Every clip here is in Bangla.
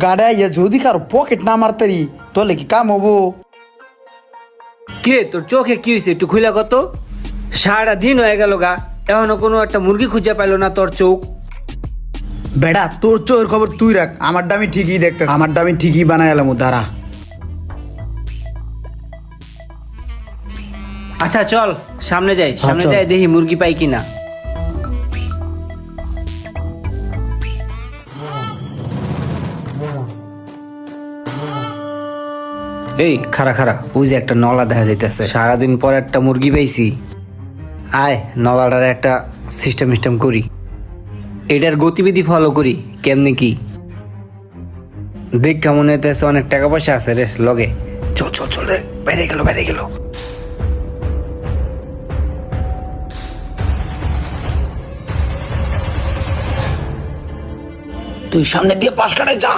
গাড়ি ইয়ে যদি কারো পকেট না মারতারি তাহলে কি কাম হবো? কিরে তোর চোখে কি হয়েছে একটু খুলে কত? সারা দিন হয়ে গেল গা, এখনো কোনো একটা মুরগি খুঁজে পাইলো না তোর চোখ। বেড়া তোর চোখের খবর তুই রাখ, আমার দামি ঠিকই দেখতে, আমার দামি ঠিকই বানাই এলাম দাঁড়া। আচ্ছা চল সামনে যাই, সামনে চল। যাই দেখি মুরগি পাই কিনা। এই খারা খারা, ওই যে একটা নলা দেখা যাইতেছে, সারাদিন পর একটা মুরগি পাইছি। আয় নলাটার একটা সিস্টেম করি, এটার গতিবিধি ফলো করি কেমনে কি। দেখ কেমন হইতেছে, অনেক টাকা পয়সা আছে রে লগে। চল চল চল রে, বাইরে গেল। তুই সামনে দিয়ে পাশ কাটায় যা।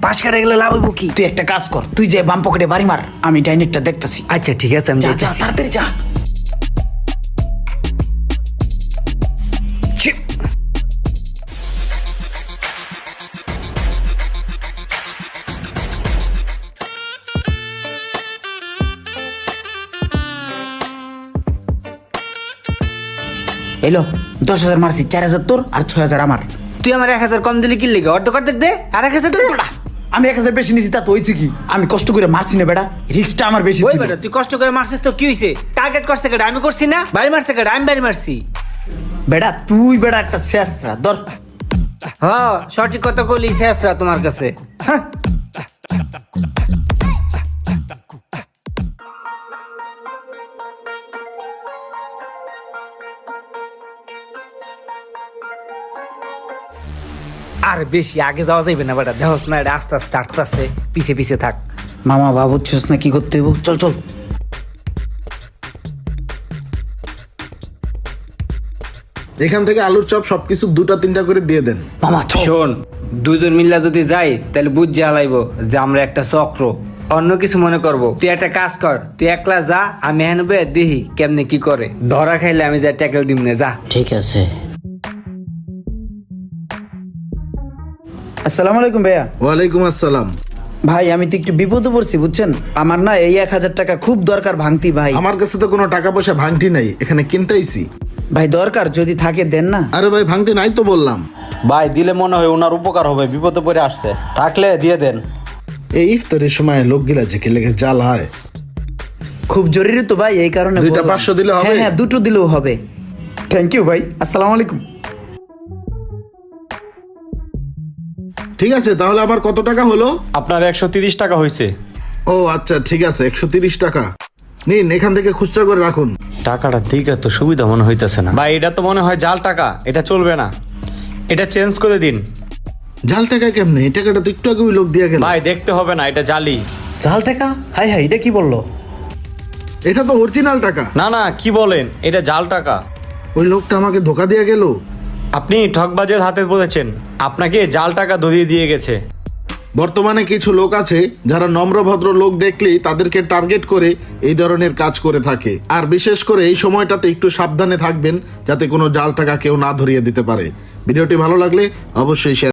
পাশ কাটা গেলে লাভ হইব কি? তুই একটা কাজ কর, তুই যে বাম পকেটে বাড়ি মার, আমি ডাইনেটটা দেখতাছি। আচ্ছা ঠিক আছে, আমি যা যা যাইতেছি। তাড়াতাড়ি যা। ছি। এলো 10,000 মারছি, 4,000 তোর আর 6,000 আমার। তুই আমার 1,000 কম দিলি কি লেগে? অর্ধেক দে, আর 1,000 দে। বেটা, আমি 1,000 বেশি নিছি তা তো হয়েছে কি? আমি কষ্ট করে মারছি না বেটা, রিস্কটা আমার বেশি ওই ছিল। বেটা তুই কষ্ট করে মারছিস তো কি হইছে? টার্গেট করছে কেডা? আমি করছি না? বাড়ি মারছে কেডা? আমি বাড়ি মারছি। বেটা তুই বেটা একটা শেষরা দর। হ্যাঁ সঠিক কথা কইলি, শেষরা তোমার কাছে। হ্যাঁ। আর বেশি আগে যাওয়া যাইবে না বেটা, দেখোস না এটা আস্তে আস্তে আসতেছে, পিছে থাক। মামা বাবু বুঝছিস না কি করতে হইব? চল চল। এখান থেকে আলুর চপ সবকিছু 2-3টা করে দিয়ে দেন। মামা চল। শোন, দুজন মিল্লা যদি যাই তাহলে বুঝ জ্বালাইব যে আমরা একটা চক্র, অন্য কিছু মনে করব। তুই একটা কাজ কর, তুই একলা যা, আমি হেনবে দেখি কেমনে কি করে। ধরা খাইলে আমি যা ট্যাকেল দিম না, যা। ঠিক আছে। আসসালামু আলাইকুম ভাইয়া। ওয়ালাইকুম আসসালাম। ভাই আমি তো একটু বিপদে পড়ছি বুঝছেন, আমার না এই 1,000 টাকা খুব দরকার ভাঙতি ভাই। আমার কাছে তো কোনো টাকা পয়সা ভাঙতি নাই, এখানে কিনতেইছি। ভাই দরকার, যদি থাকে দেন না। আরে ভাই ভাঙতি নাই তো বললাম। ভাই দিলে মনে হয় ওনার উপকার হবে, বিপদে পড়ে আসছে, থাকলে দিয়ে দেন। এই ইফতারের সময় লোকগুলা যে কি লেগে জাল হয়। খুব জরুরি তো ভাই, এই কারণে 2টা বললাম। 500 দিলে হবে? হ্যাঁ হ্যাঁ, 2টো দিলেও হবে। থ্যাংক ইউ ভাই, আসসালামু আলাইকুম। ঠিক আছে, তাহলে আমার কত টাকা হলো? আপনার 130 টাকা হয়েছে। ও আচ্ছা ঠিক আছে, 130 টাকা নিন, এখান থেকে খুচরা করে রাখুন। টাকাটা দিকে তো সুবিধা মনে হইতেছে না ভাই, এটা তো মনে হয় জাল টাকা, এটা চলবে না, এটা চেঞ্জ করে দিন। জাল টাকা কেমনে? এই টাকাটা তো একটু আগে ওই লোক দিয়ে গেল। ভাই দেখতে হবে না, এটা জালি। জাল টাকা? হাই হাই, এটা কি বললো? এটা তো অরিজিনাল টাকা। না কি বলেন, এটা জাল টাকা। ওই লোকটা আমাকে ধোকা দিয়ে গেল। আপনি ঠকবাজের হাতে পড়েছেন, আপনাকে জাল টাকা ধরিয়ে দিয়ে গেছে। বর্তমানে কিছু লোক আছে যারা নম্র ভদ্র লোক দেখলেই তাদেরকে টার্গেট করে এই ধরনের কাজ করে থাকে। আর বিশেষ করে এই সময়টাতে একটু সাবধানে থাকবেন যাতে কোনো জাল টাকা কেউ না ধরিয়ে দিতে পারে। ভিডিওটি ভালো লাগলে অবশ্যই শেয়ার